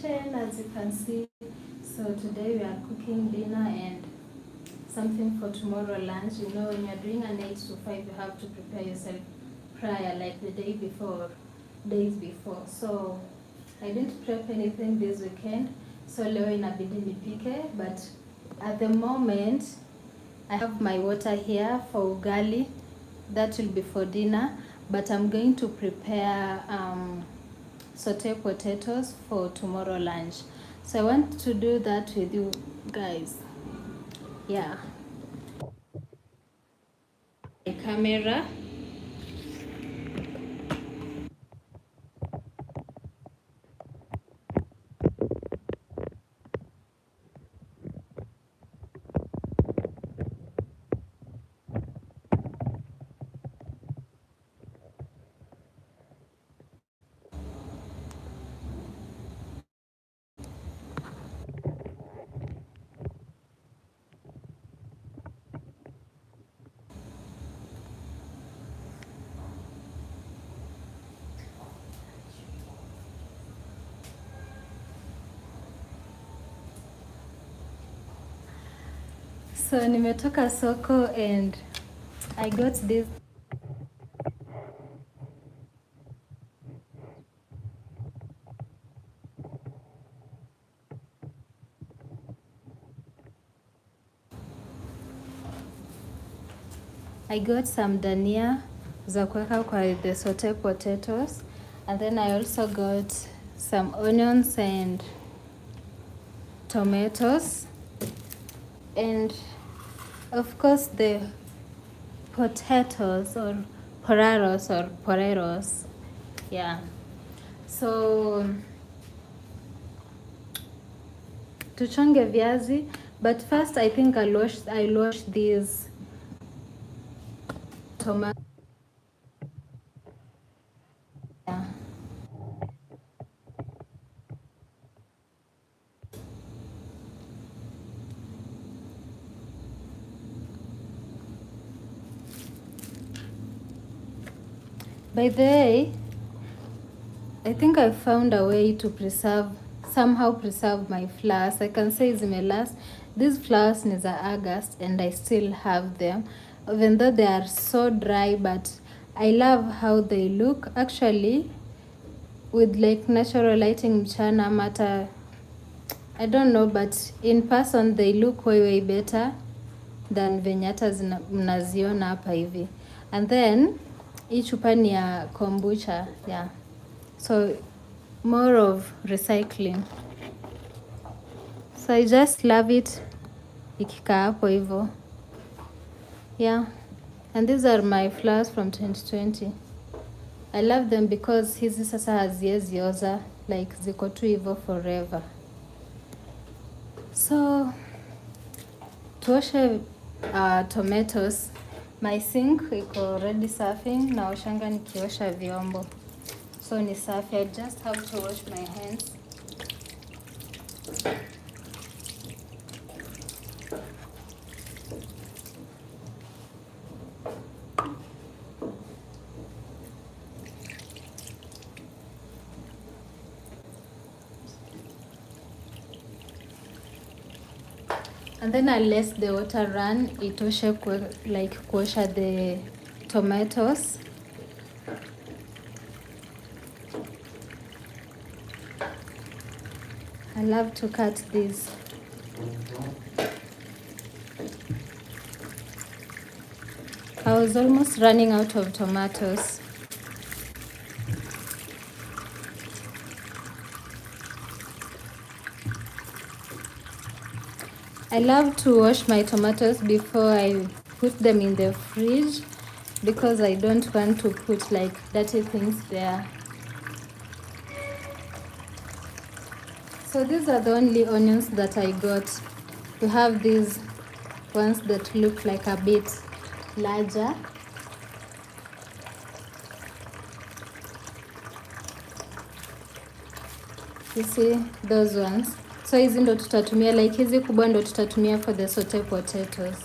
kitchen, as you can see. So today we are cooking dinner and something for tomorrow lunch. You know, when you're doing an 8 to 5, you have to prepare yourself prior, like the day before, days before. So I didn't prep anything this weekend, so leo inabidi nipike, but at the moment I have my water here for ugali. That will be for dinner, but I'm going to prepare saute potatoes for tomorrow lunch. So I want to do that with you guys. Yeah. A camera. So nimetoka soko and I got this. I got some dania za kuweka kwa the saute potatoes, and then I also got some onions and tomatoes, and of course the potatoes or poreros. Yeah. So tuchonge viazi, but first I think I'll wash these tomatoes. Yeah. By the way, I think I found a way to somehow preserve my flowers. I can say zimelast. These flowers is August and I still have them, even though they are so dry, but I love how they look. Actually, with like natural lighting mchana mata, I don't know, but in person they look way better than venye hata mnaziona hapa hivi. And then hii chupa ni ya kombucha, yeah. So more of recycling. So I just love it ikikaa hapo hivyo. Yeah. And these are my flowers from 2020. I love them because hizi sasa haziwezi oza, like ziko tu hivyo forever. So tuoshe tomatoes. My sink iko ready safi, naoshanga nikiosha vyombo. So ni safi, I just have to wash my hands. And then I'll let the water run, itoshe like kuosha the tomatoes. I love to cut these. I was almost running out of tomatoes. I love to wash my tomatoes before I put them in the fridge because I don't want to put like dirty things there. So these are the only onions that I got. We have these ones that look like a bit larger. You see those ones? So hizi ndo tutatumia, like hizi kubwa ndo tutatumia for the saute potatoes.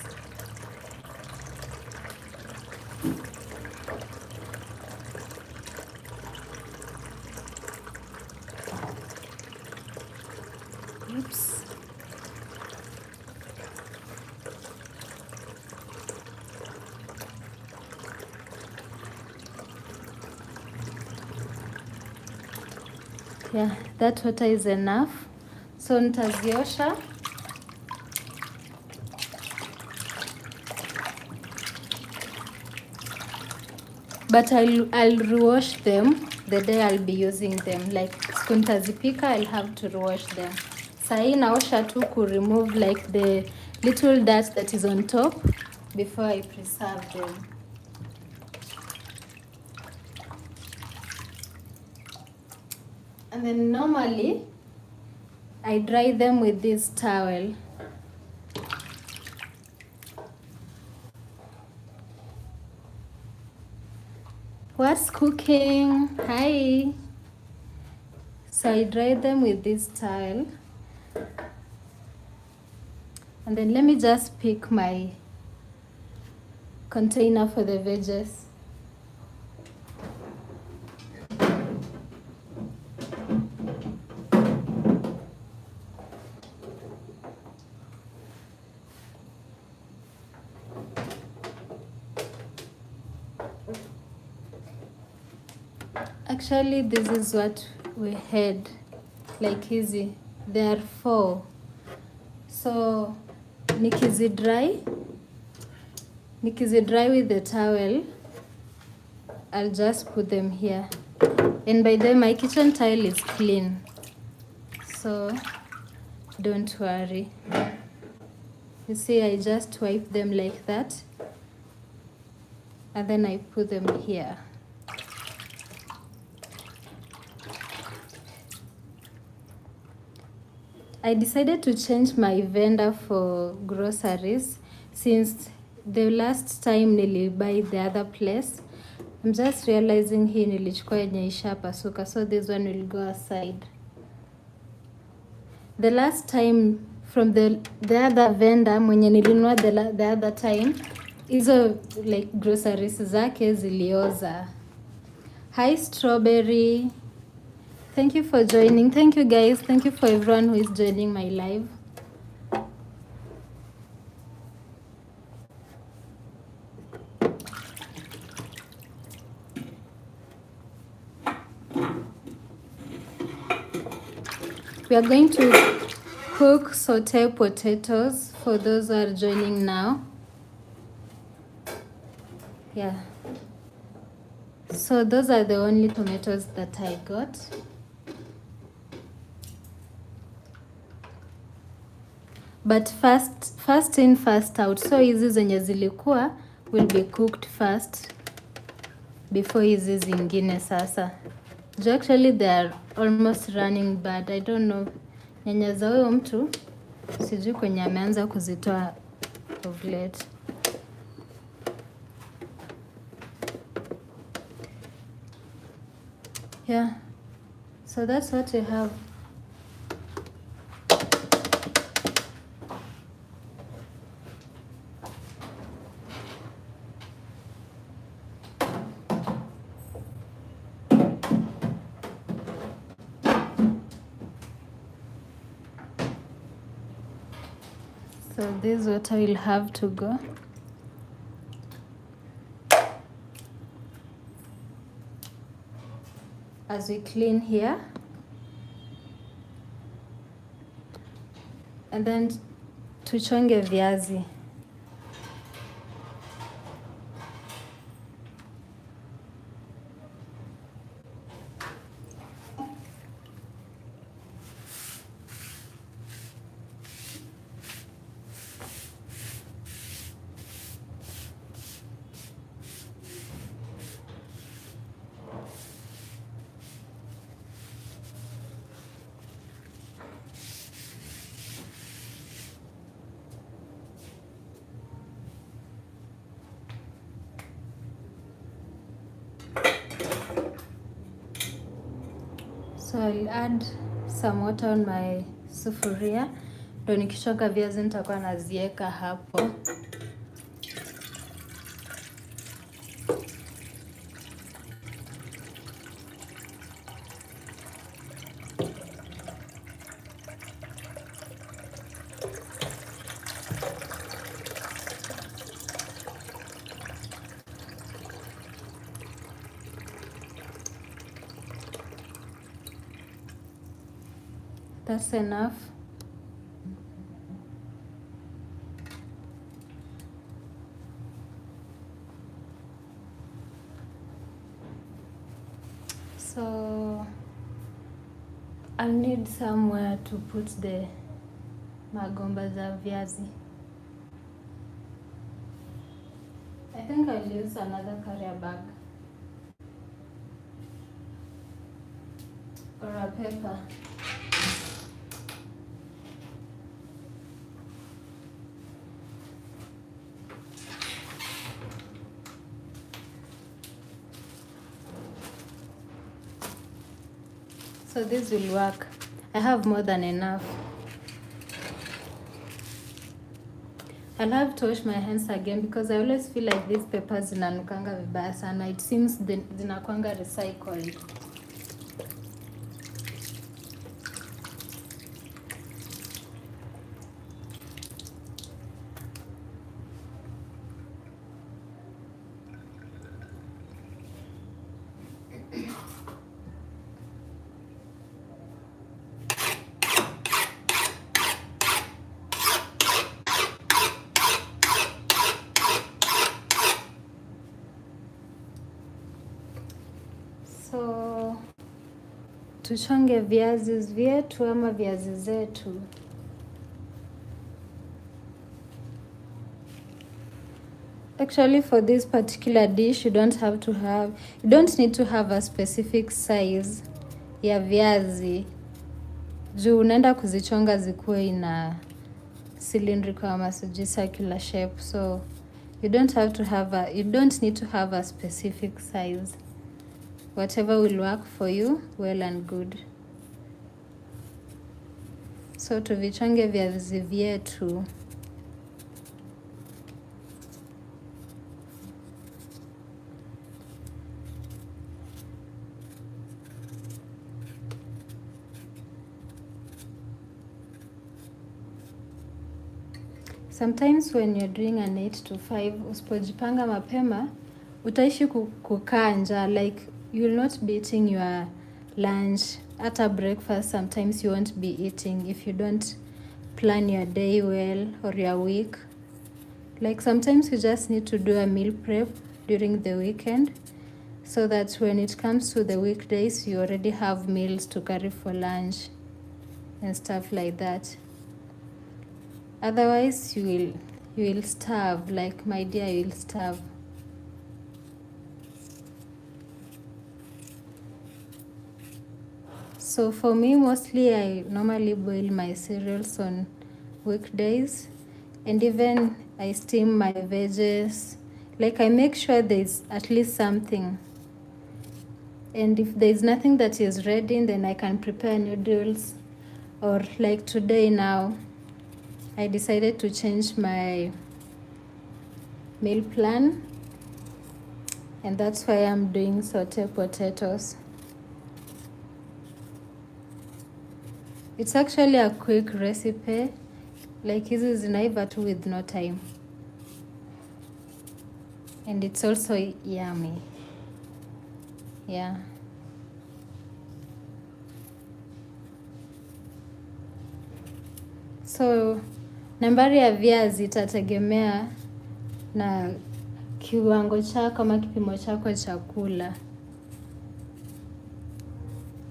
Oops. Yeah, that water is enough. So nitaziosha. But I'll rewash them the day I'll be using them. Like siku nitazipika, I'll have to rewash them. Sahi naosha tu ku remove like the little dirt that is on top before I preserve them. And then normally I dry them with this towel. What's cooking? Hi. So I dry them with this towel. And then let me just pick my container for the veggies. Actually, this is what we had, like easy. There are 4. So nikizi dry with the towel, I'll just put them here. And by the way, my kitchen tile is clean, so don't worry. You see, I just wipe them like that, and then I put them here. I decided to change my vendor for groceries since the last time nilibuy the other place. I'm just realizing hii nilichukua yenye ishapasuka, so this one will go aside. The last time from the other vendor mwenye nilinunua the other time, hizo like groceries zake zilioza. Hi Strawberry. Thank you for joining. Thank you guys. Thank you for everyone who is joining my live. We are going to cook saute potatoes for those who are joining now. Yeah. So those are the only tomatoes that I got. But first in, first out. So hizi zenye zilikuwa will be cooked first before hizi zingine sasa. Actually they are almost running bad. I don't know. Nyanya za huyo mtu sijui kwenye ameanza kuzitoa of late. Yeah. So that's what we have. So this water will have to go. As we clean here. And then tuchonge viazi. So I'll add some water on my sufuria. Ndo nikishoka viazi nitakuwa nazieka hapo. That's enough. So I'll need somewhere to put the magomba za viazi. I think I'll use another carrier bag or a paper. So this will work. I have more than enough. I'll have to wash my hands again because I always feel like these papers zinanukanga vibaya sana. It seems zinakwanga recycled. So tuchonge viazi vyetu ama viazi zetu. Actually, for this particular dish, you don't need to have a specific size ya viazi. Juu unaenda kuzichonga zikuwe ina cylindrical ama circular shape. So you don't need to have a specific size. Whatever will work for you, well and good. So tuvichonge viazi vyetu. Sometimes when you're doing an 8 to 5, usipojipanga mapema, utaishi kukaa njaa. Like, you will not be eating your lunch. At breakfast, sometimes you won't be eating if you don't plan your day well or your week. Like, sometimes you just need to do a meal prep during the weekend so that when it comes to the weekdays, you already have meals to carry for lunch and stuff like that. Otherwise, you will starve. Like, my dear, you will starve. So for me, mostly I normally boil my cereals on weekdays, and even I steam my veggies. Like, I make sure there's at least something. And if there's nothing that is ready, then I can prepare noodles. Or like today now, I decided to change my meal plan, and that's why I'm doing sauteed potatoes. It's actually a quick recipe. Like, hizi zinaiva tu with no time. And it's also yummy. Yeah. So nambari ya viazi itategemea na kiwango chako ama kipimo chako cha kula.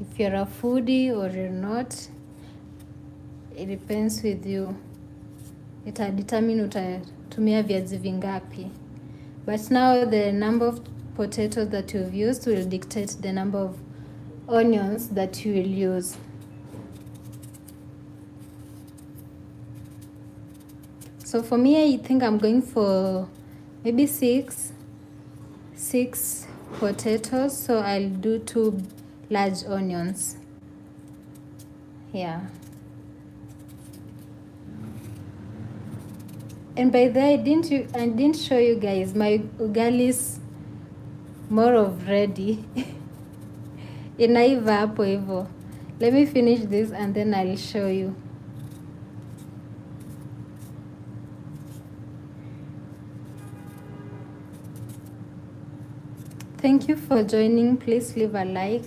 If you're a foodie or you're not, it depends with you. Ita determine utatumia viazi vingapi. But now the number of potatoes that you've used will dictate the number of onions that you will use. So for me, I think I'm going for maybe six potatoes. So I'll do 2 large onions. Yeah. And by the way, I didn't show you guys, my ugali is more of ready. Inaiva hapo hivyo. Let me finish this and then I'll show you. Thank you for joining. Please leave a like.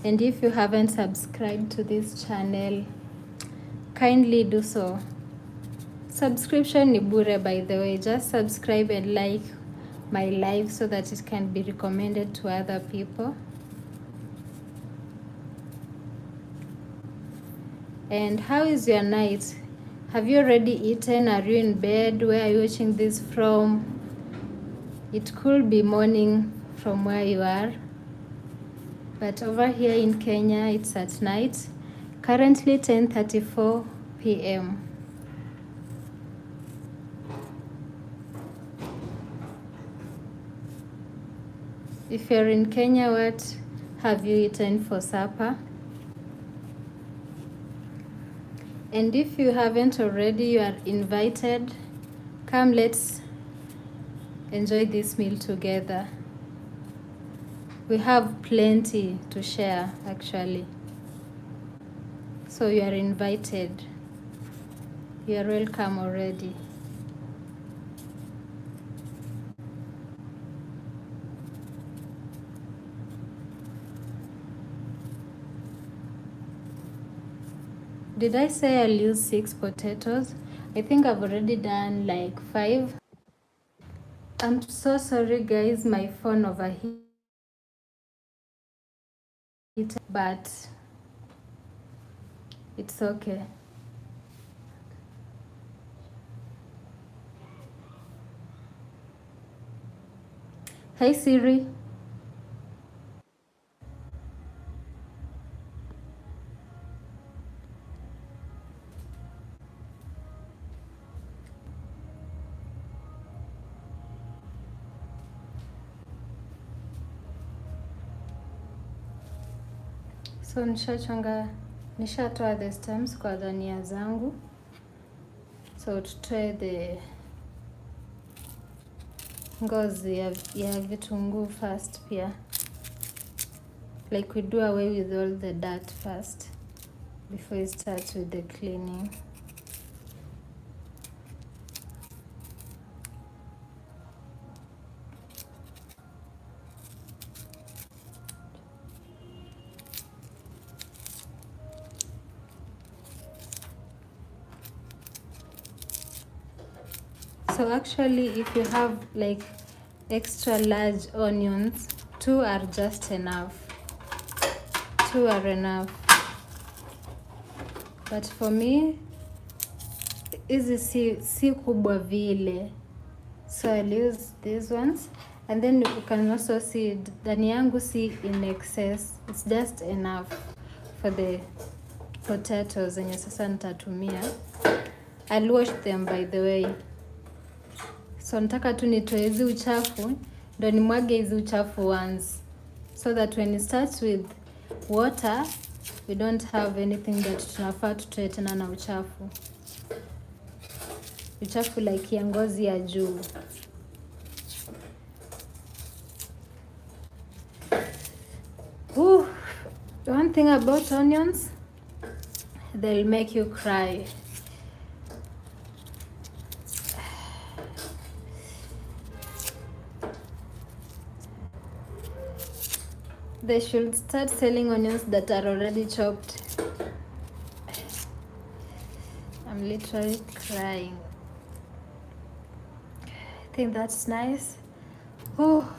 And if you haven't subscribed to this channel, kindly do so. Subscription ni bure, by the way. Just subscribe and like my live so that it can be recommended to other people. And how is your night? Have you already eaten? Are you in bed? Where are you watching this from? It could be morning from where you are, but over here in Kenya it's at night. Currently 10:34 p.m. If you're in Kenya, what have you eaten for supper? And if you haven't already, you are invited. Come, let's enjoy this meal together. We have plenty to share, actually. So you are invited. You are welcome already. Did I say I'll use 6 potatoes? I think I've already done like 5. I'm so sorry guys, my phone overheated, but it's okay. Hey Siri. So nishatoa the stems kwa dhania zangu. So tutoe the ngozi ya vitunguu first pia. Like we do away with all the dirt first before we start with the cleaning. So actually, if you have like extra large onions, 2 are just enough. 2 are enough. But for me, hizi si kubwa vile. So I'll use these ones. And then you can also see ndani yangu si in excess. It's just enough for the potatoes zenye sasa nitatumia. I'll wash them, by the way. So nataka tu nitoe hizi uchafu, ndo nimwage hizi uchafu once, so that when it starts with water, we don't have anything that tunafaa tutoe tena na uchafu. Uchafu like ya ngozi ya juu. One thing about onions, they'll make you cry. They should start selling onions that are already chopped. I'm literally crying. I think that's nice. Oh.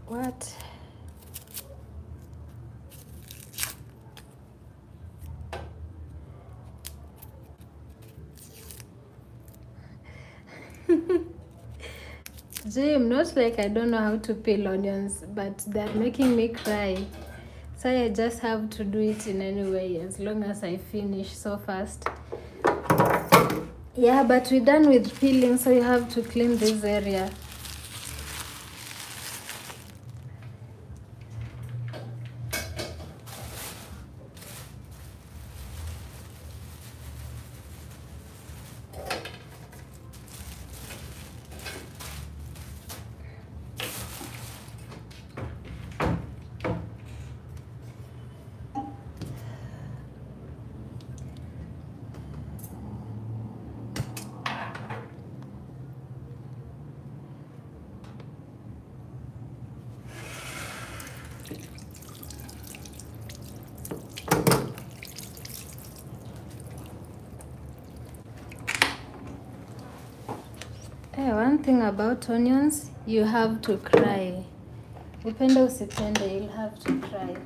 What? Jim, not like I don't know how to peel onions, but they're making me cry. So I just have to do it in any way, as long as I finish so fast. Yeah, but we're done with peeling, so you have to clean this area. thing about onions, you have to cry. Upende usipende, you'll have to cry.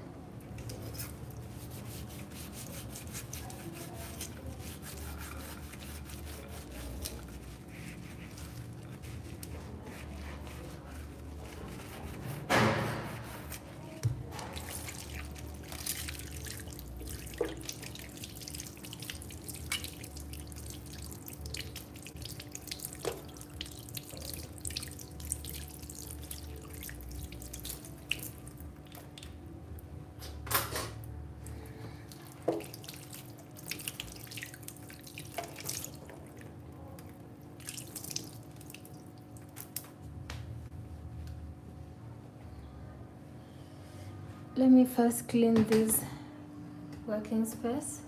Let me first clean this working space.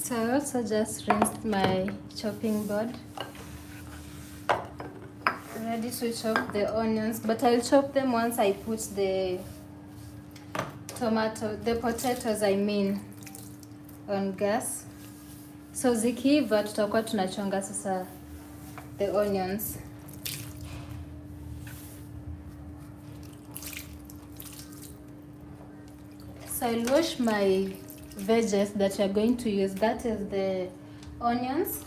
So I also just rinsed my chopping board. Ready to chop the onions, but I'll chop them once I put the potatoes on gas. So zikiiva tutakuwa tunachonga sasa the onions. So I'll wash my veggies that you're going to use. That is the onions,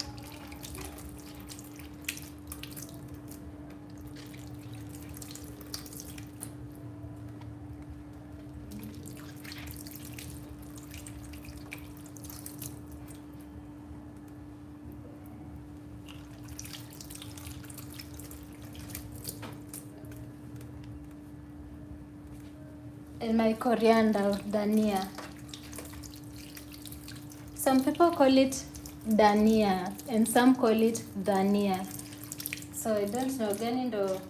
and my coriander, dania. Some people call it dania and some call it dhania. So I don't know, gani ndo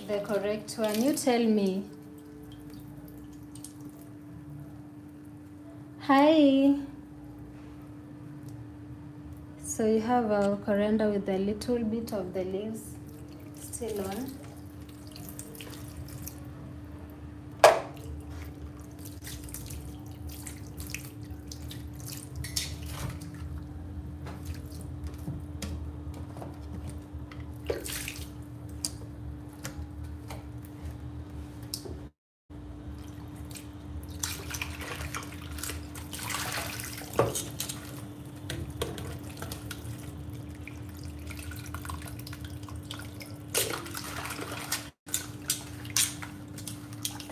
the correct one? You tell me. Hi. So you have our coriander with a little bit of the leaves still on.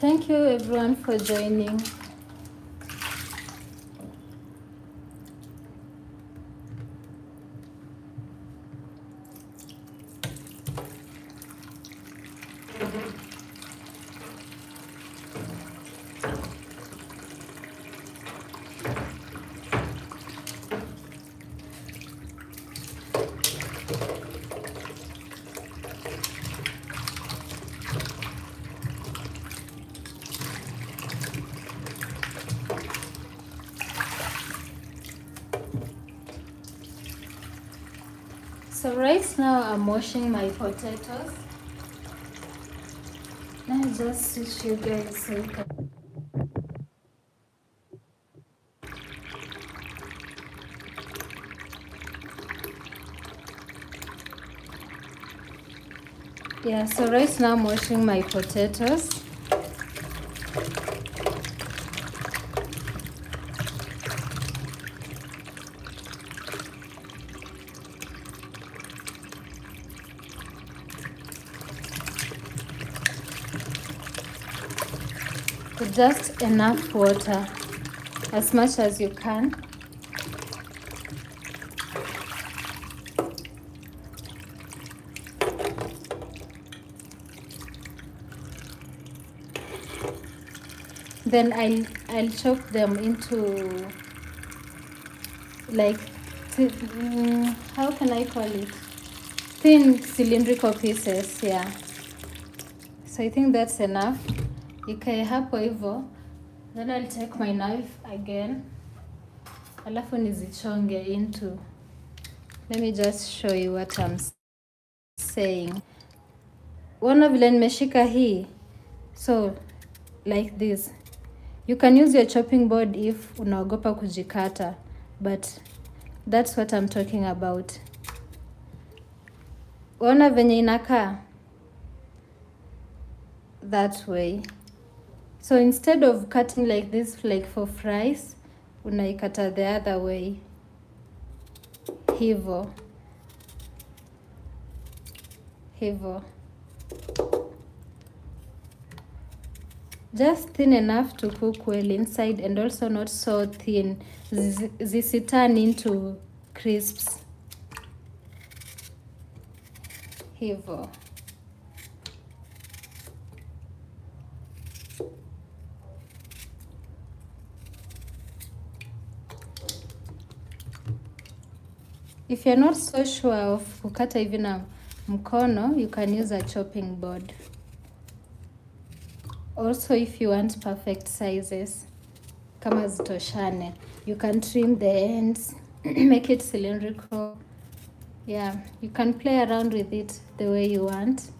Thank you everyone for joining. So right now I'm washing my potatoes. Let me just switch you guys so you can. Yeah, so right now I'm washing my potatoes. With just enough water, as much as you can. Then I'll chop them into like how can I call it? Thin cylindrical pieces, yeah. So I think that's enough. Ikae hapo hivyo. Then I'll take my knife again. Alafu nizichonge into. Let me just show you what I'm saying. Ona vile nimeshika hii. So like this. You can use your chopping board if unaogopa kujikata, but that's what I'm talking about. Ona venye inakaa that way. So instead of cutting like this, like for fries, unaikata the other way. Hivo. Hivo. Just thin enough to cook well inside and also not so thin. Zisiturn into crisps. Hivo. If you're not so sure of kukata hivi na mkono, you can use a chopping board. Also, if you want perfect sizes, kama zitoshane, you can trim the ends, make it cylindrical. Yeah, you can play around with it the way you want.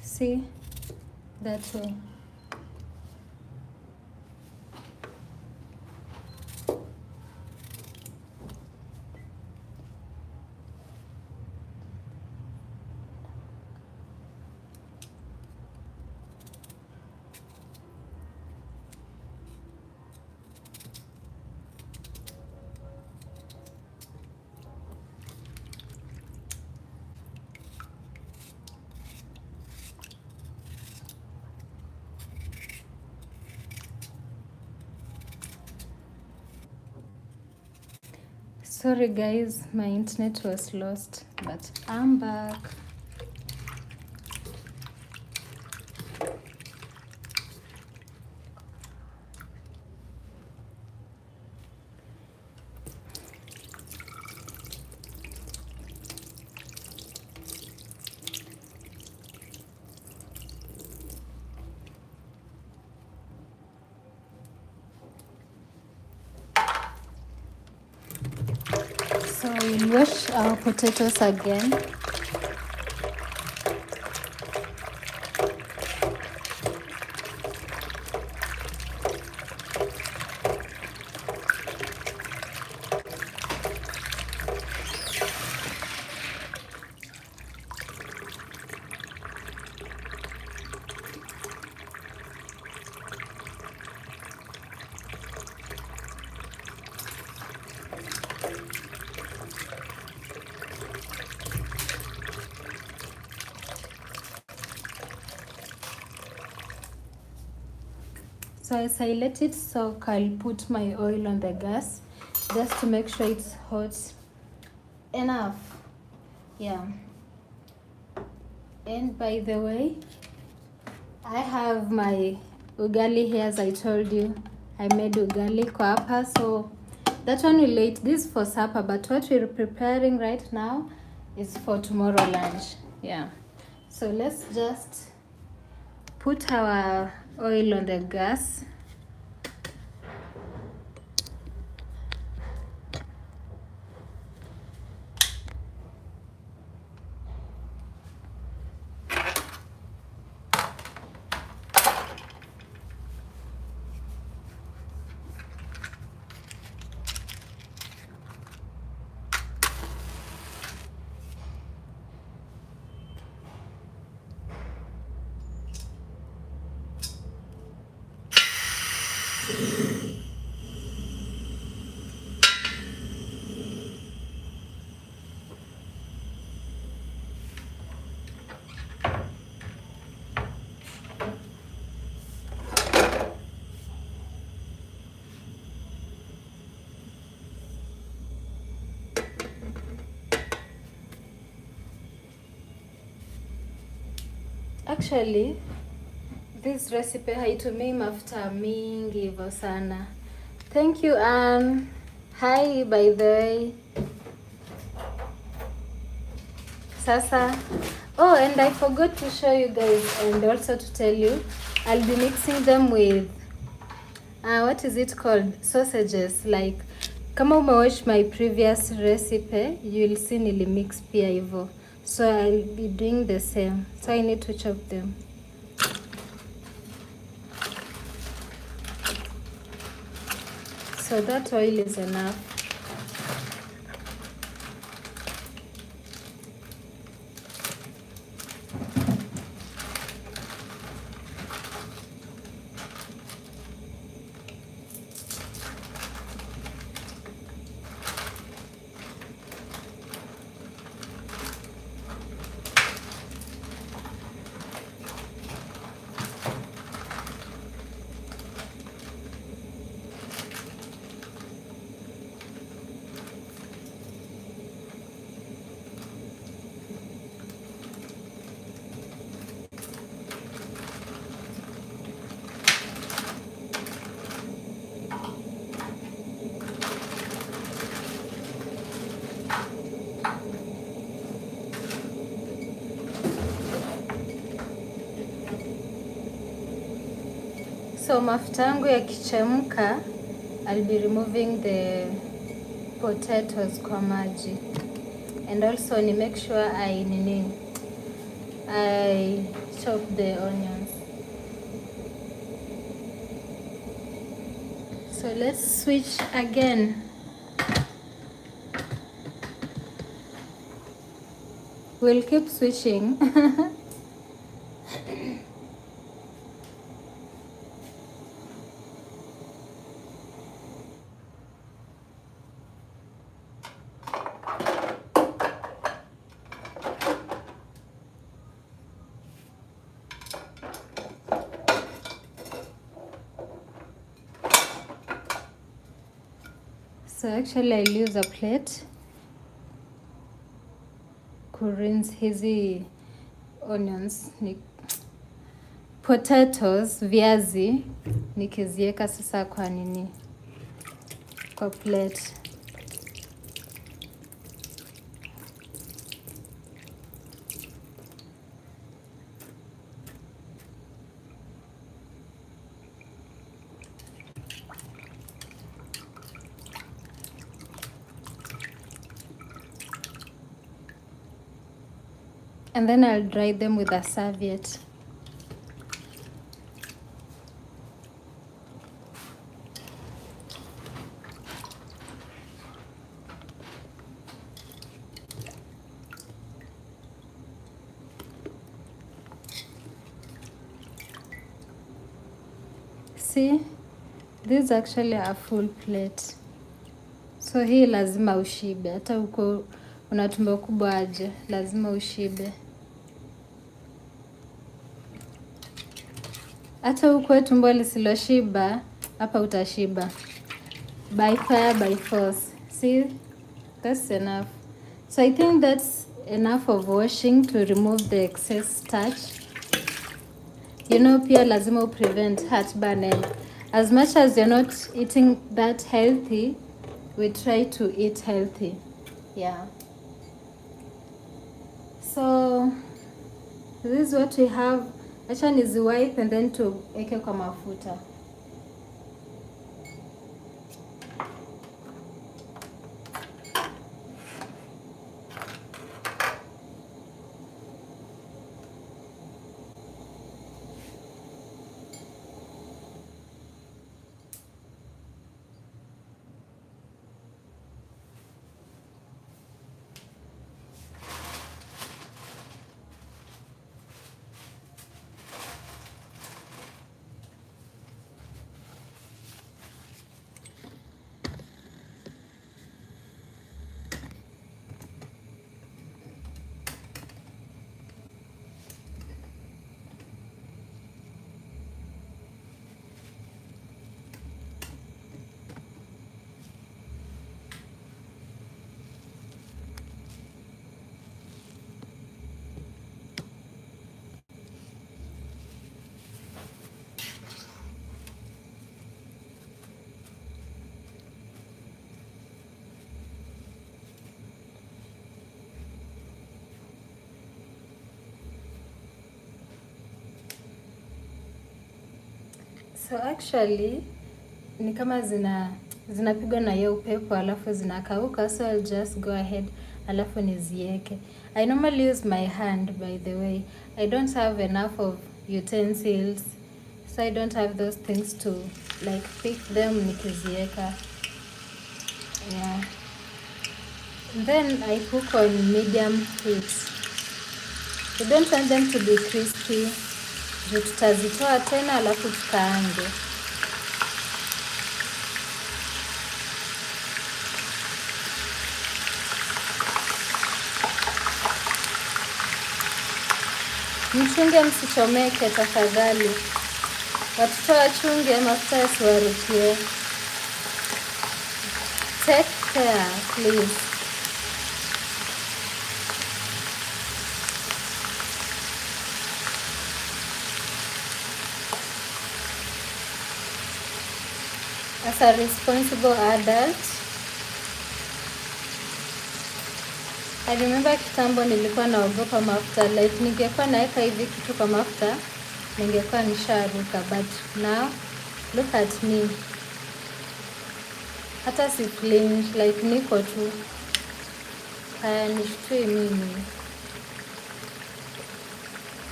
See, that way. Sorry guys, my internet was lost, but I'm back. So we'll wash our potatoes again. So as I let it soak, I'll put my oil on the gas just to make sure it's hot enough. Yeah. And by the way, I have my ugali here, as I told you. I made ugali kwa hapa, so that one will wait. This for supper, but what we're preparing right now is for tomorrow lunch. Yeah, so let's just put our oil on the gas. Actually, this recipe haitumii mafuta mingi hivyo sana. Thank you, Anne. Hi, by the way. Sasa, oh, and I forgot to show you guys and also to tell you, I'll be mixing them with, what is it called? Sausages. Like, kama umewatch my previous recipe, you'll see nilimix pia hivyo. So I'll be doing the same. So I need to chop them. So that oil is enough. So mafuta yangu yakichemka, I'll be removing the potatoes kwa maji. And also ni make sure I chop the onions. So let's switch again. We'll keep switching. So actually I'll use a plate to rinse hizi onions, potatoes, viazi, nikizieka sasa kwa kwa plate. And then I'll dry them with a serviette. See, this is actually a full plate. So hii lazima ushibe. Hata uko una tumbo kubwa aje, lazima ushibe. Hata uko tumbo lisiloshiba, hapa utashiba. By fire, by force. See, that's enough. So I think that's enough of washing to remove the excess starch. You know, pia lazima prevent heartburn, and as much as you're not eating that healthy, we try to eat healthy. Yeah. So this is what we have. Acha niziwipe and then tuweke kwa mafuta. So actually ni kama zinapigwa na hiyo upepo alafu zinakauka, so I'll just go ahead alafu nizieke. I normally use my hand, by the way. I don't have enough of utensils, so I don't have those things to like pick them nikizieka. Yeah. Then I cook on medium heat. You don't want them to be crispy. Tutazitoa tena alafu tukaange. Mchunge msichomeke tafadhali. Watoto wachunge mafuta yasiwarukie. Take care, please. As a responsible adult, I remember kitambo nilikuwa naogopa mafuta. Like ningekuwa naeka hivi kitu kwa mafuta, ningekuwa nisharuka. But now, look at me. Hata si flinch, like niko tu. Haya nishtui mimi.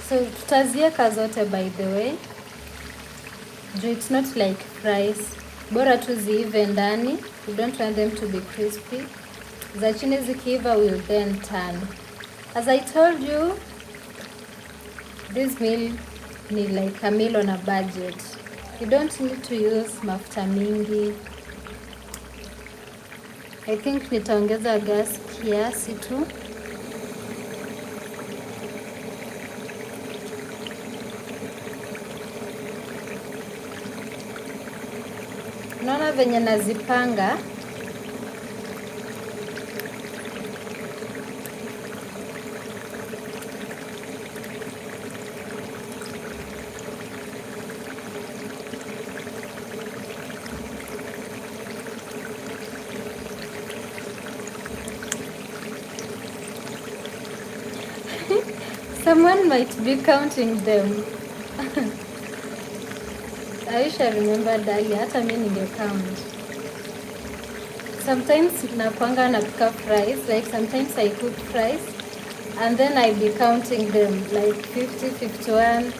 So tutazieka zote, by the way. It's not like fries. Bora tu ziive ndani. You don't want them to be crispy. Za chini zikiiva will then turn. As I told you, this meal ni like a meal on a budget. You don't need to use mafuta mingi. I think nitaongeza gas kiasi tu. Naona venye nazipanga. Someone might be counting them. I wish I remembered earlier, hata mimi ningecount. Sometimes nakuanga napika fries, like sometimes I cook fries and then I be counting them like 50, 51,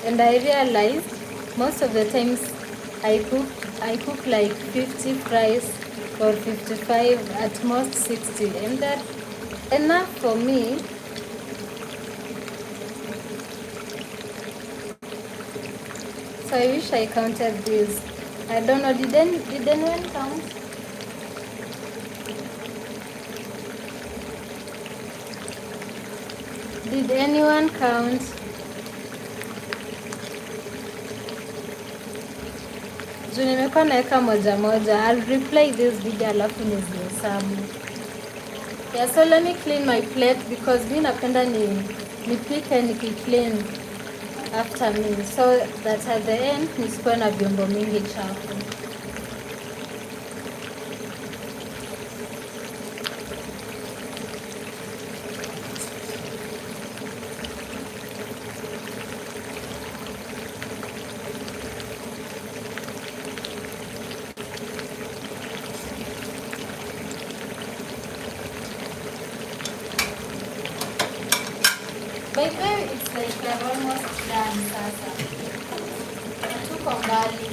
and I realized most of the times I cook like 50 fries or 55, at most 60, and that's enough for me. So I wish I counted these. I don't know, did anyone count? Did anyone count? Juu nimekuwa naeka moja moja. I'll reply this video alafu nizihesabu. Yeah, so let me clean my plate because mi napenda nipike nikiclean after me, so that at the end nisikuwe na vyombo mingi chafu. By the way, it's like we're almost done sasa. Hatuko mbali.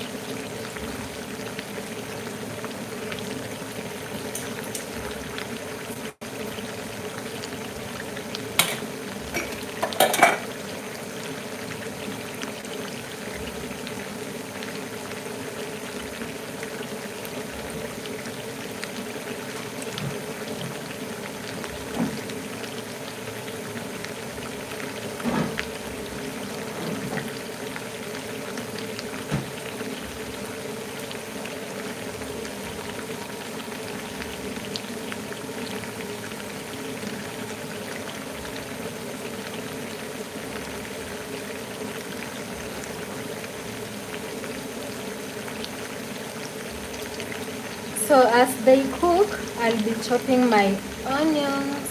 So as they cook, I'll be chopping my onions.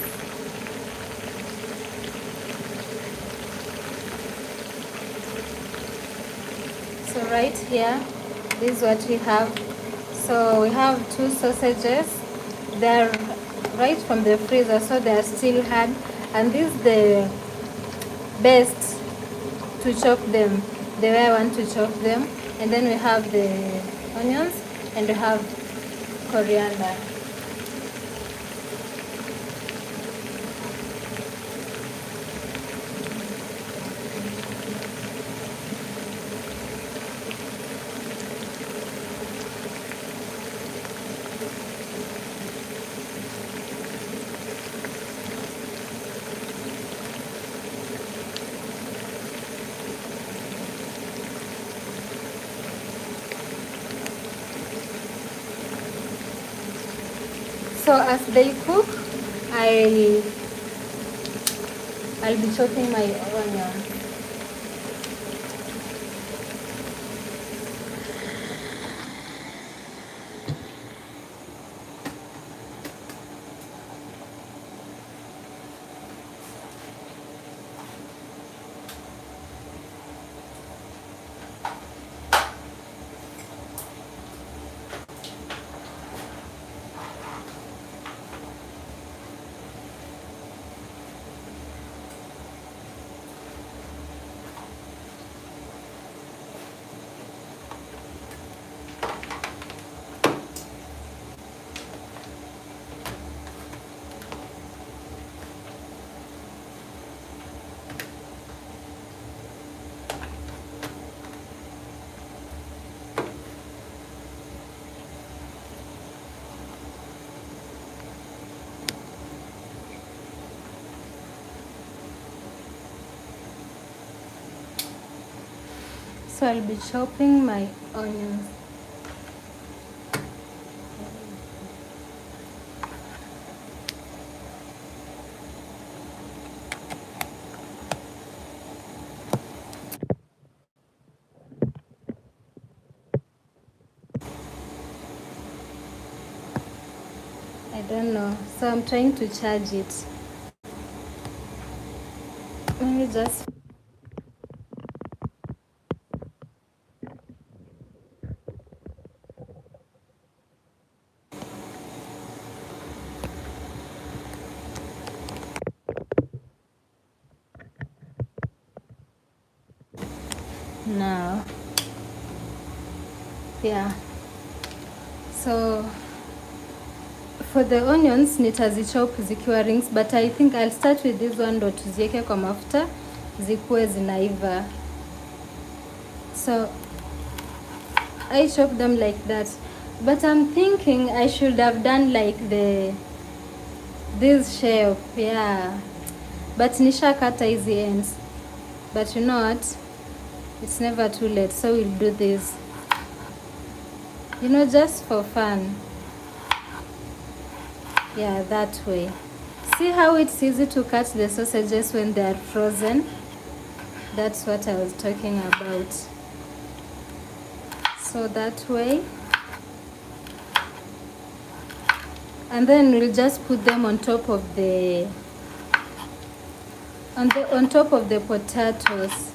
So right here, this is what we have. So we have 2 sausages. They're right from the freezer, so they're still hard. And this is the best to chop them, the way I want to chop them. And then we have the onions and we have coriander. So as they cook, I'll be chopping my onion. So I'll be chopping my onions. I don't know, so I'm trying to charge it. Let me just now. Yeah. So for the onions nitazichop zikiwa rings, but I think I'll start with this one ndo tuzieke kwa mafuta zikuwe zinaiva. So I chop them like that, but I'm thinking I should have done like this shape, yeah, but nishakata hizi ends. But you know what, it's never too late, so we'll do this, you know, just for fun. Yeah, that way. See how it's easy to cut the sausages when they are frozen? That's what I was talking about. So that way. And then we'll just put them on top of the on top of the potatoes.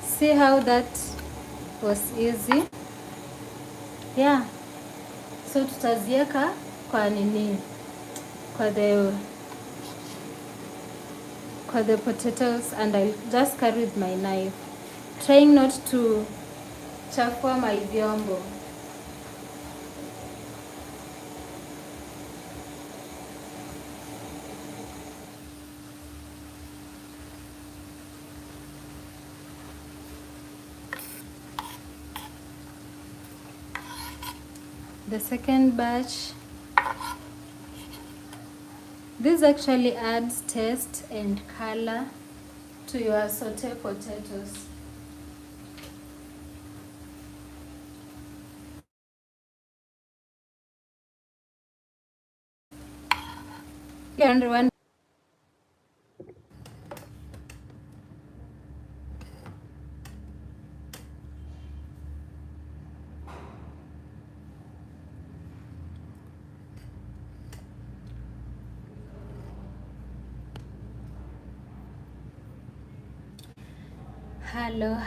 See how that was easy? Yeah. So tutazieka kwa nini? Kwa the for the potatoes, and I'll just cut with my knife, trying not to chafua my vyombo. The second batch, this actually adds taste and color to your sauté potatoes. Everyone.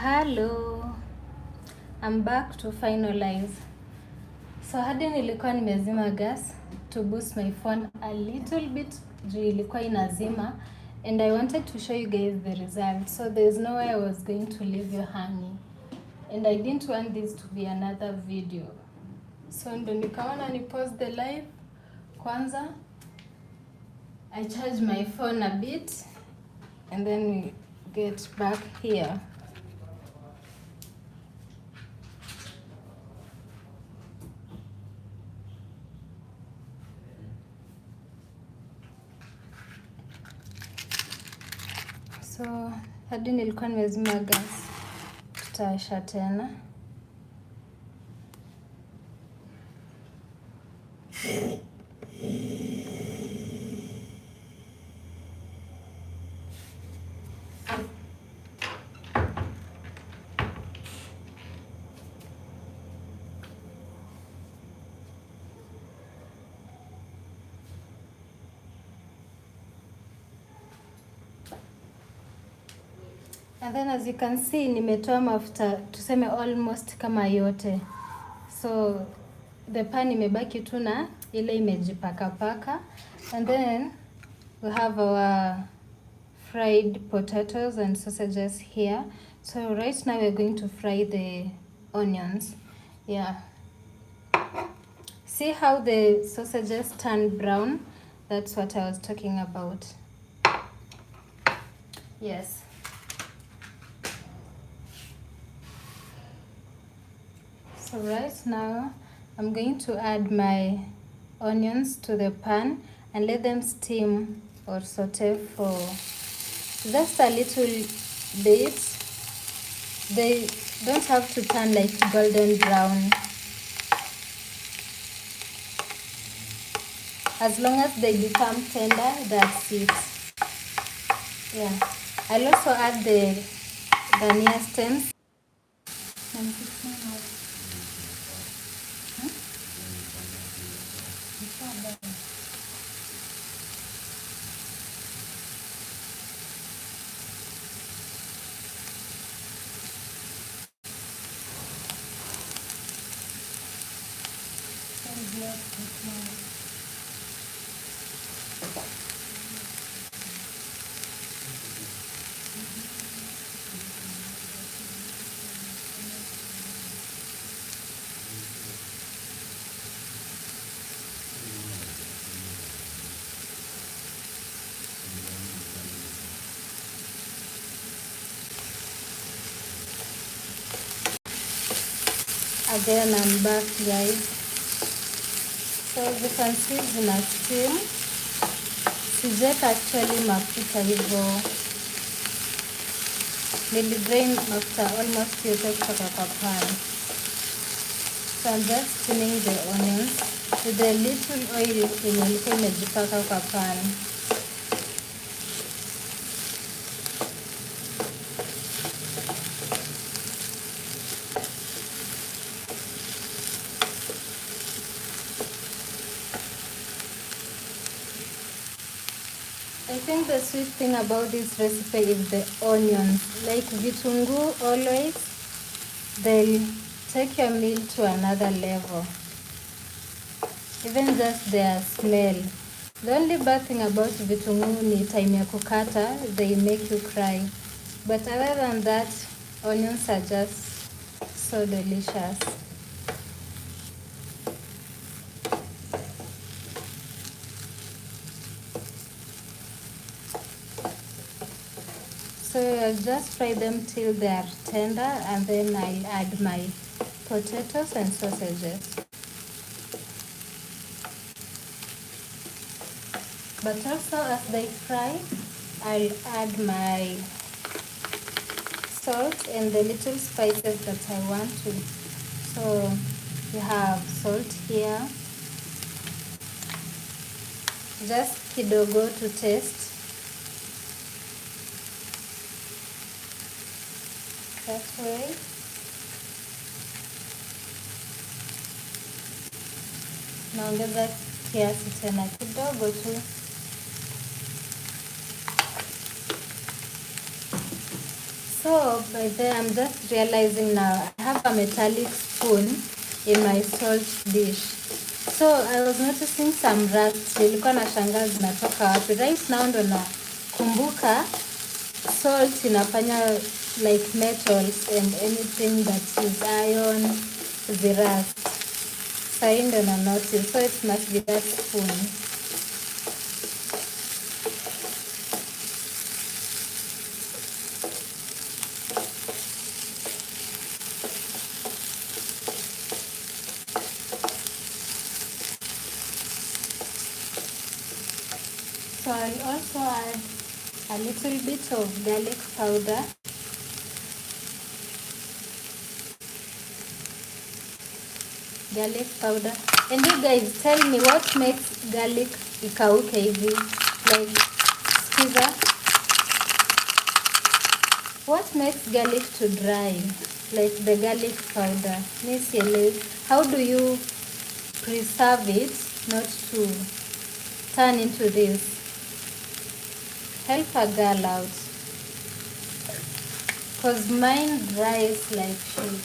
Hello, I'm back to finalize. So hadi nilikuwa nimezima gas to boost my phone a little bit juu ilikuwa inazima, and I wanted to show you guys the result, so there's no way I was going to leave you hanging, and I didn't want this to be another video, so ndo nikaona ni pause the live kwanza, I charge my phone a bit, and then we get back here. So hadi nilikuwa nimezima gas, tutawasha tena. And then as you can see, nimetoa mafuta tuseme almost kama yote. So the pan imebaki tu na ile imejipaka paka. And then we have our fried potatoes and sausages here. So right now we're going to fry the onions. Yeah. See how the sausages turn brown? That's what I was talking about. Yes. So right now, I'm going to add my onions to the pan and let them steam or saute for just a little bit. They don't have to turn like golden brown. As long as they become tender, that's it. Yeah. I'll also add the dhania stems. Again, I'm back, guys. So as you can see, zina steam. Sijeka actually mafuta hivyo. Nilidrain mafuta almost yote kutoka kwa pan. So I'm just steaming the onions with the little oil yenye ilikuwa imejipaka kwa pan. I think the sweet thing about this recipe is the onions. Like vitungu always, they'll take your meal to another level. Even just their smell. The only bad thing about vitunguu ni time ya kukata, they make you cry. But other than that, onions are just so delicious. So I'll just fry them till they are tender, and then I'll add my potatoes and sausages. But also as they fry, I'll add my salt and the little spices that I want to. So you have salt here, just kidogo to taste. That way. Naongeza kiasi tena kidogo tu. So by there I'm just realizing now I have a metallic spoon in my salt dish. So I was noticing some rust. Nilikuwa nashangaa zinatoka wapi. Right now ndo nakumbuka salt inafanya like metals and anything that is iron zirust. Sahi ndo na notice. So it must be that spoon. So I'll also add a little bit of garlic powder. Garlic powder. And you guys tell me what makes garlic ikauke hivi. Like, skiza. What makes garlic to dry? Like the garlic powder. How do you preserve it not to turn into this? Help a girl out. Because mine dries like shit.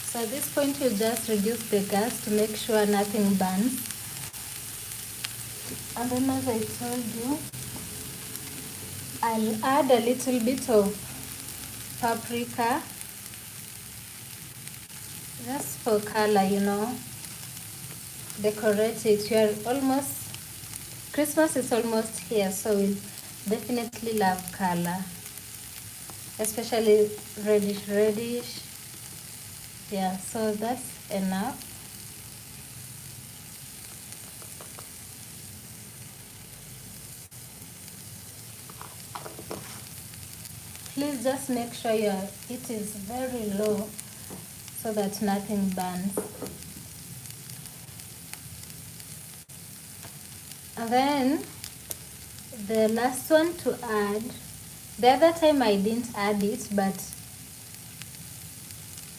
So at this point you just reduce the gas to make sure nothing burns. And then as I told you, I'll add a little bit of paprika. Just for color, you know. Decorate it. Christmas is almost here, so we'll definitely love color. Especially reddish. Yeah, so that's enough. Please just make sure your heat is very low so that nothing burns. And then the last one to add, the other time I didn't add it, but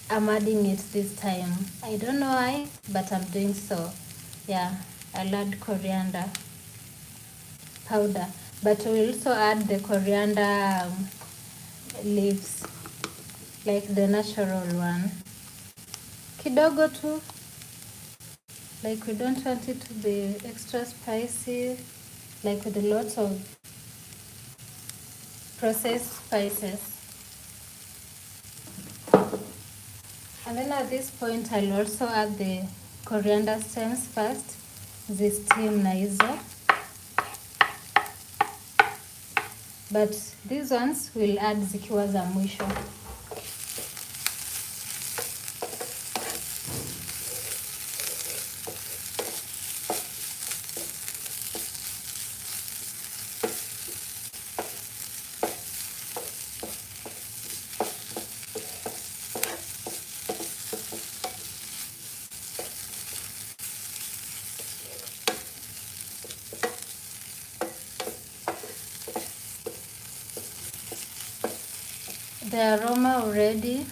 I'm adding it this time. I don't know why, but I'm doing so. Yeah, I'll add coriander powder, but we'll also add the coriander leaves, like the natural one. Kidogo too. Like we don't want it to be extra spicy, like with a lot of processed spices. And then at this point, I'll also add the coriander stems first. This steam na hizo. But these ones will add zikiwa za mwisho. The aroma already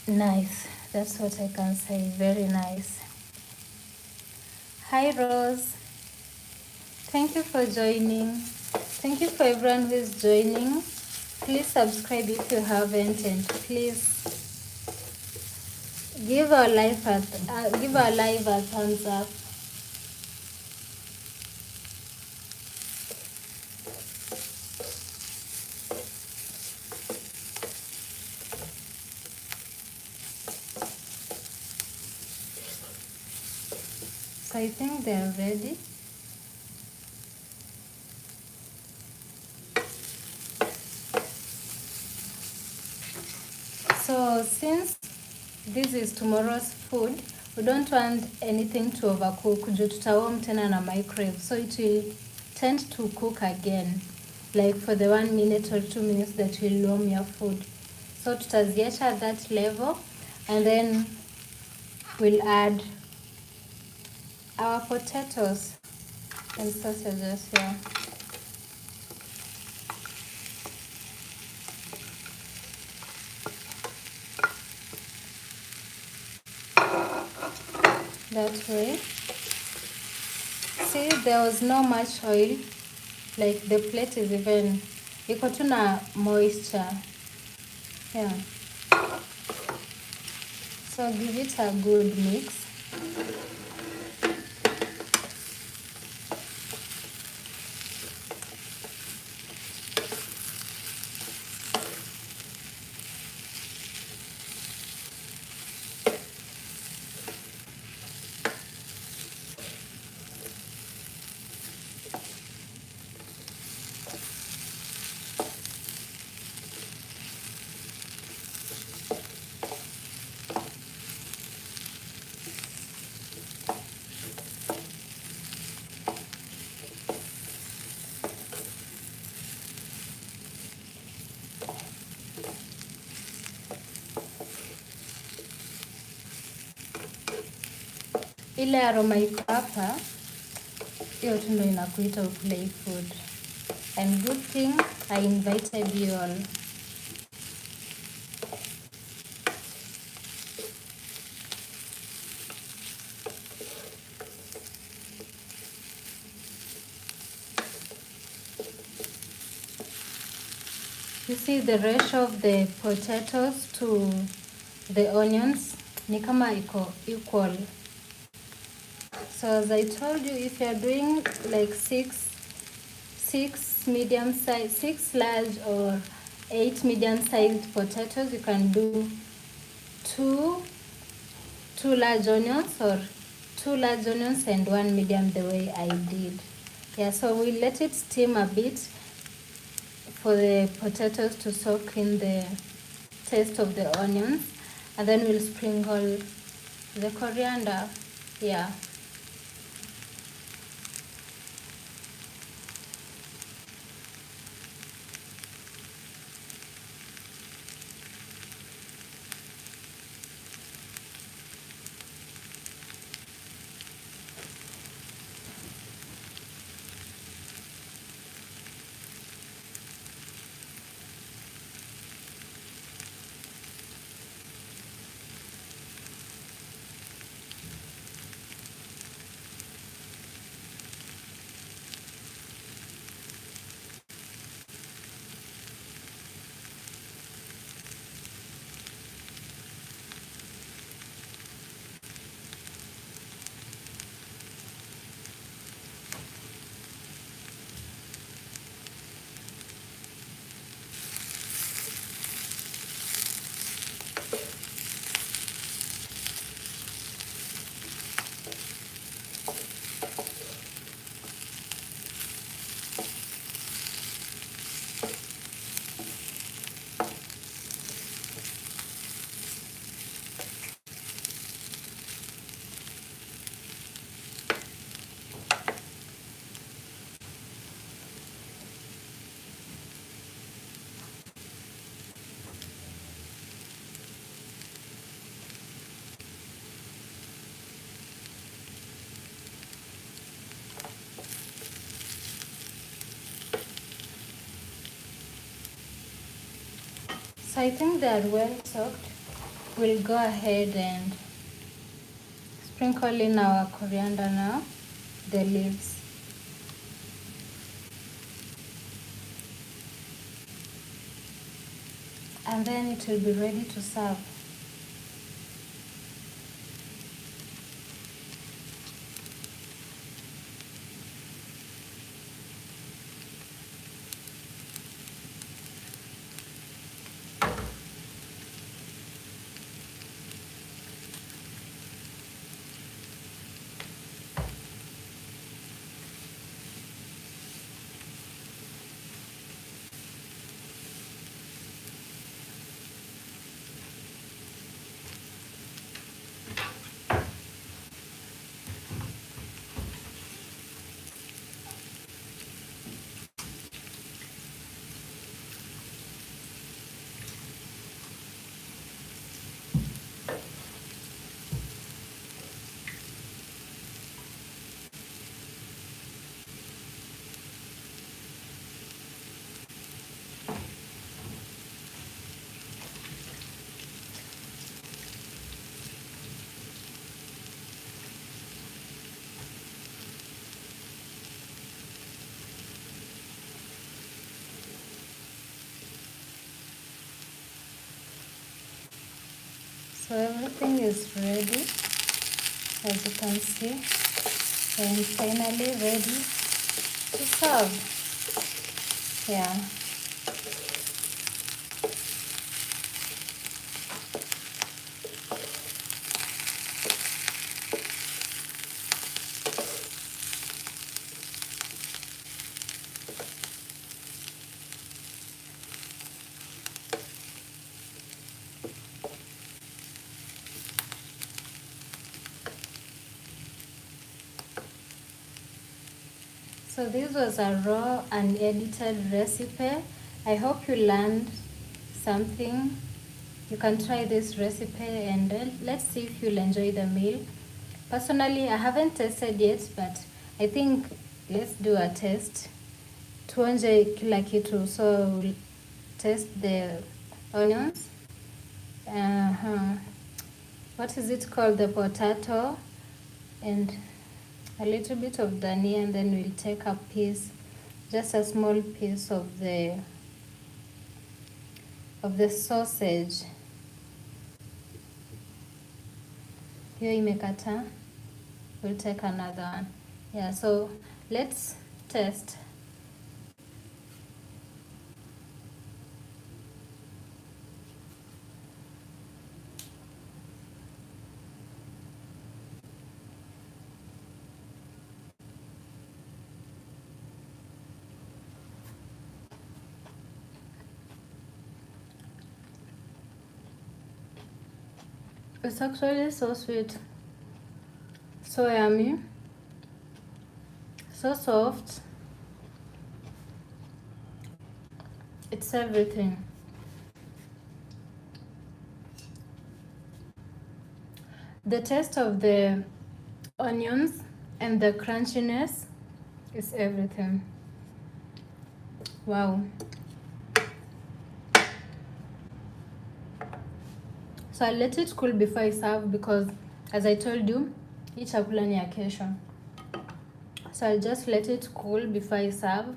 nice. That's what I can say. Very nice. Hi Rose. Thank you for joining. Thank you for everyone who is joining. Please subscribe if you haven't, and please Give our live a thumbs up. So I think they're ready. So since this is tomorrow's food, we don't want anything to overcook juu tutawarm tena na microwave, so it will tend to cook again, like for the 1 minute or 2 minutes that will warm your food. So tutaziacha at that level, and then we'll add our potatoes and sausages here. That way. See, there was no much oil. Like the plate is even iko tu na moisture. Yeah. So give it a good mix. Ile aroma iko hapa, hiyo tu ndio inakuita ukule food. And good thing I invited you all. You see the ratio of the potatoes to the onions ni kama iko equal. So as I told you, if you're doing like six medium size, 6 large or 8 medium sized potatoes, you can do two large onions or 2 large onions and 1 medium the way I did. Yeah, so we'll let it steam a bit for the potatoes to soak in the taste of the onions, and then we'll sprinkle the coriander. Yeah. So I think they are well soaked. We'll go ahead and sprinkle in our coriander now, the leaves. And then it will be ready to serve. So everything is ready, as you can see, and finally ready to serve. Yeah. So this was a raw unedited recipe. I hope you learned something. You can try this recipe and let's see if you'll enjoy the meal. Personally, I haven't tasted yet, but I think let's do a test. Tuonje kila kitu. So we'll test the onions. What is it called? The potato and a little bit of dhania, and then we'll take a piece, just a small piece of the sausage. Hiyo imekata. We'll take another one. Yeah, so let's test. It's actually so sweet, so yummy, so soft. It's everything. The taste of the onions and the crunchiness is everything. Wow. So I'll let it cool before I serve because, as I told you, hii chakula ni ya kesho. So I'll just let it cool before I serve.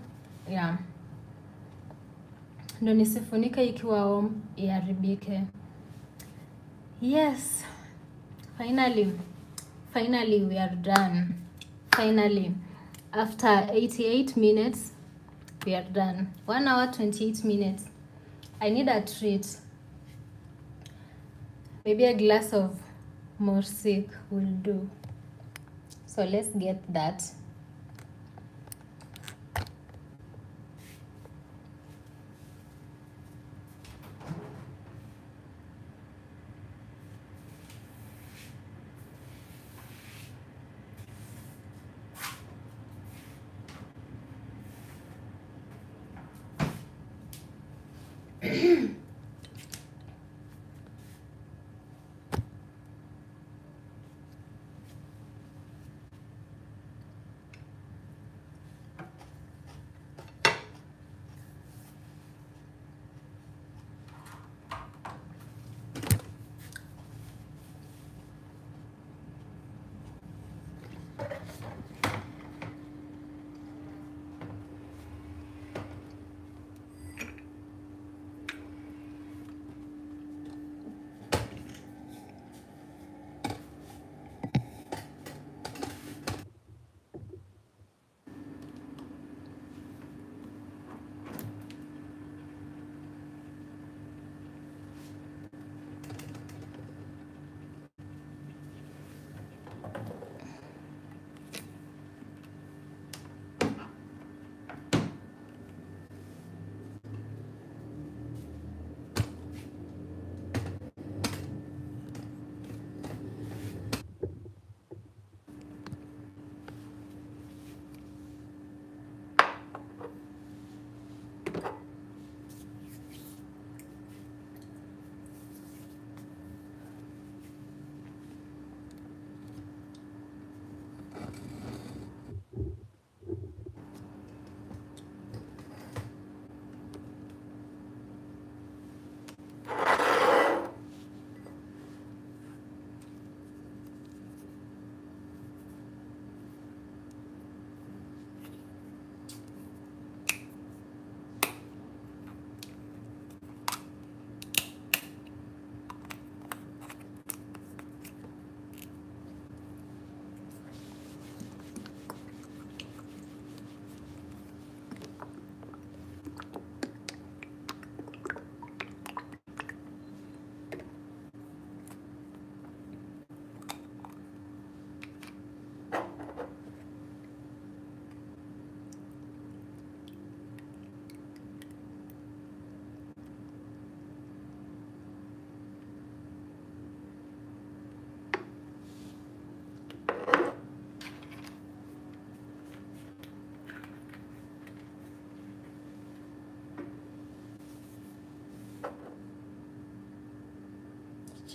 Yeah. Ndo nisifunike ikiwa warm iharibike. Yes. Finally we are done. Finally. After 88 minutes, we are done. 1 hour 28 minutes. I need a treat. Maybe a glass of morsik will do. So let's get that.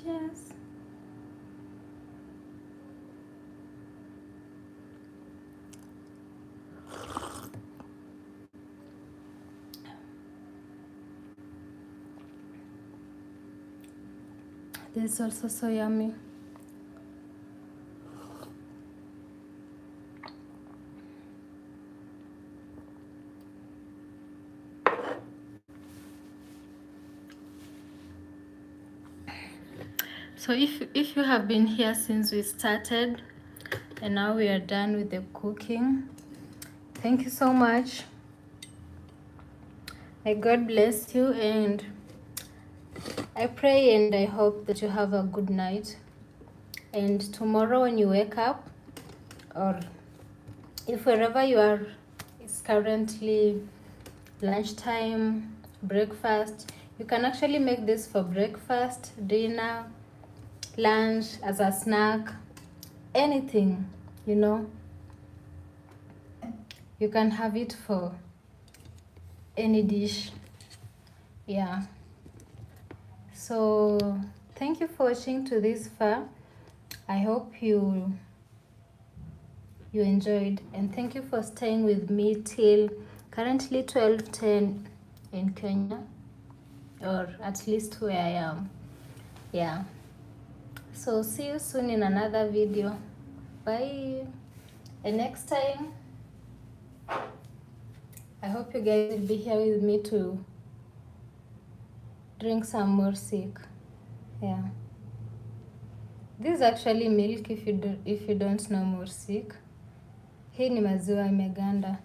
Cheers. This is also so yummy. So if you have been here since we started and now we are done with the cooking, thank you so much. May God bless you, and I pray and I hope that you have a good night. And tomorrow when you wake up, or if wherever you are is currently lunchtime, breakfast, you can actually make this for breakfast, dinner, lunch, as a snack, anything, you know. You can have it for any dish. Yeah. So thank you for watching to this far. I hope you enjoyed, and thank you for staying with me till currently 12:10 in Kenya, or at least where I am. Yeah. So see you soon in another video. Bye. And next time, I hope you guys will be here with me to drink some more sick. Yeah. This is actually milk if you don't know more sick. Hii ni maziwa imeganda.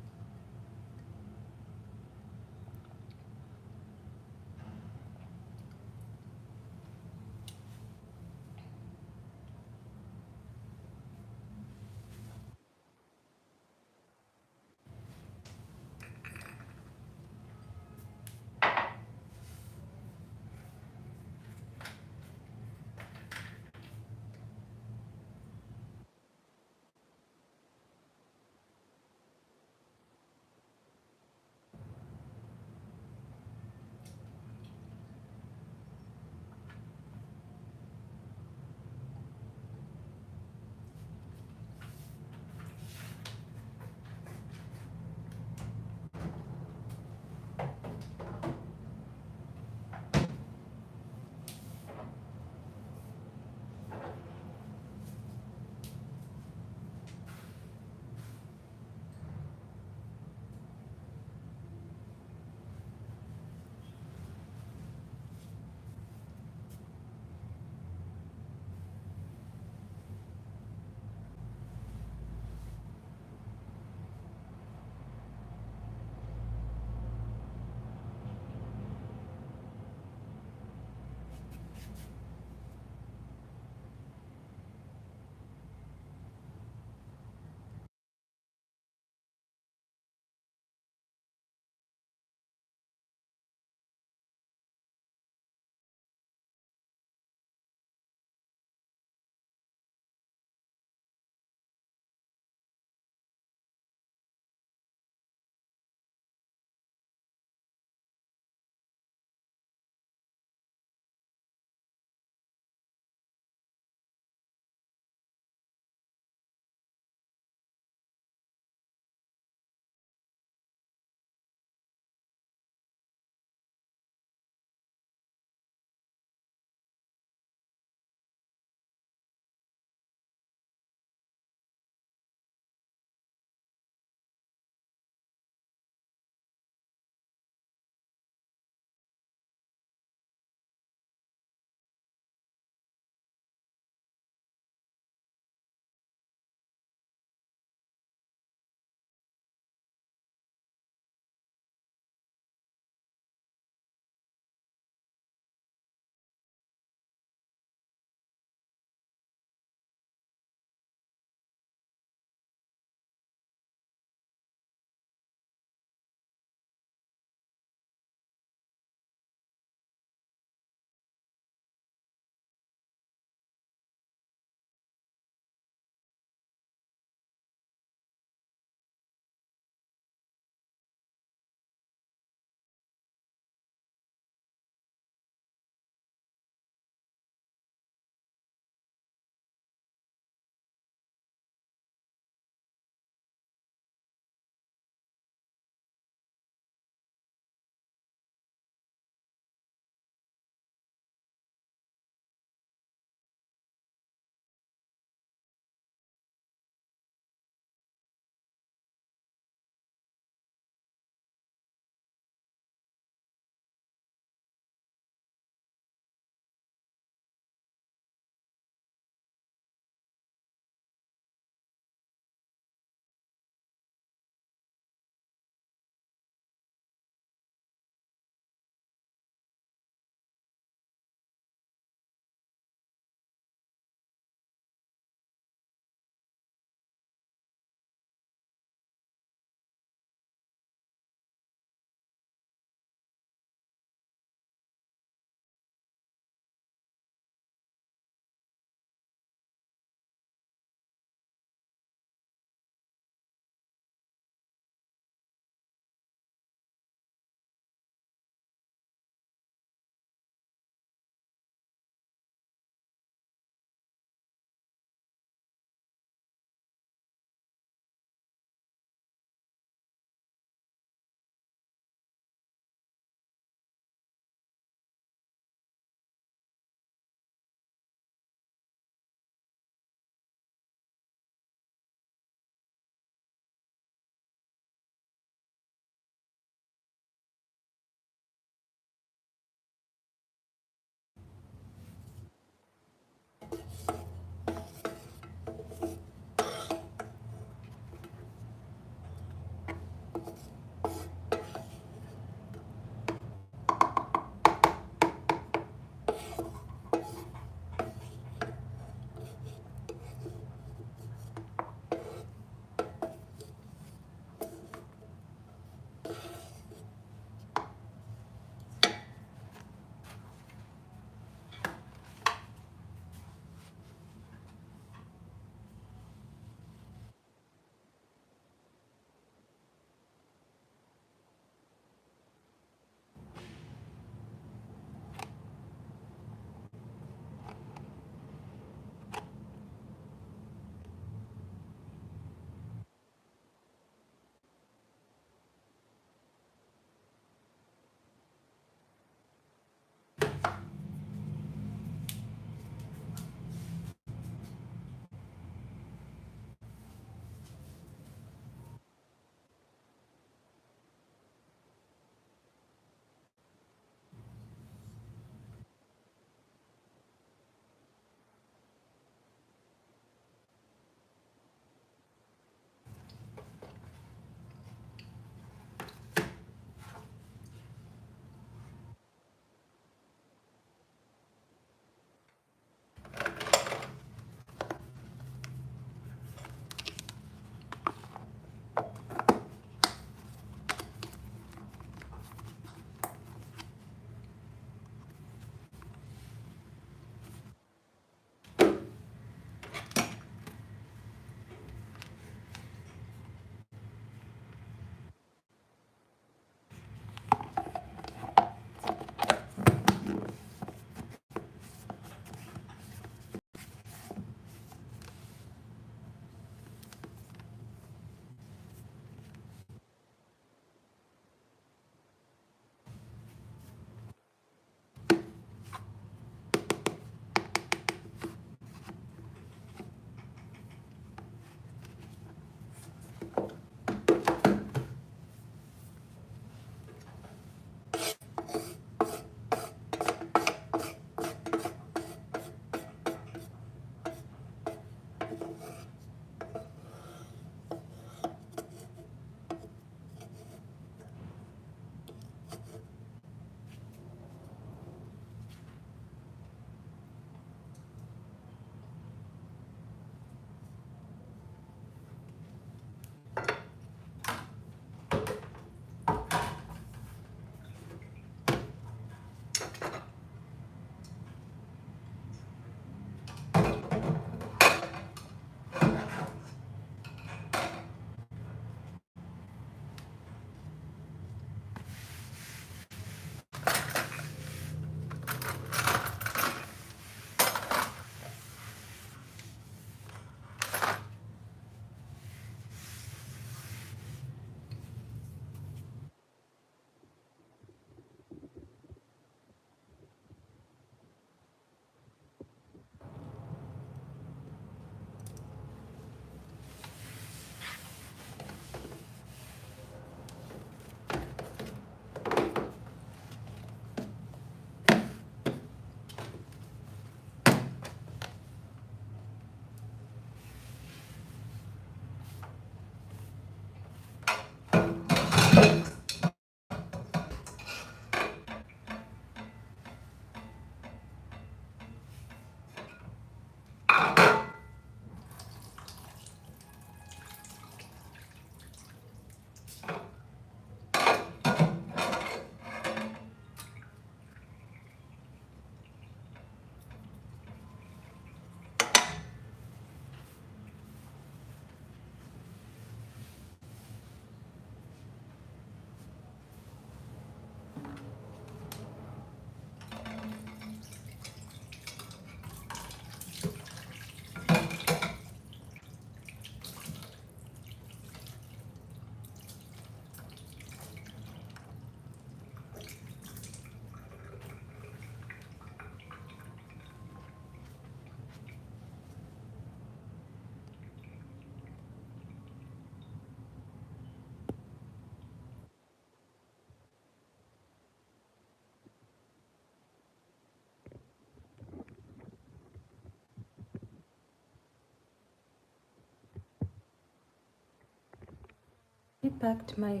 packed my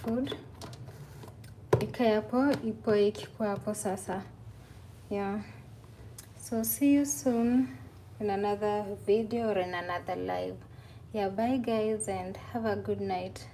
food. Ikae hapo, ipoe ikikuwa hapo sasa. Yeah. So see you soon in another video or in another live. Yeah, bye guys and have a good night.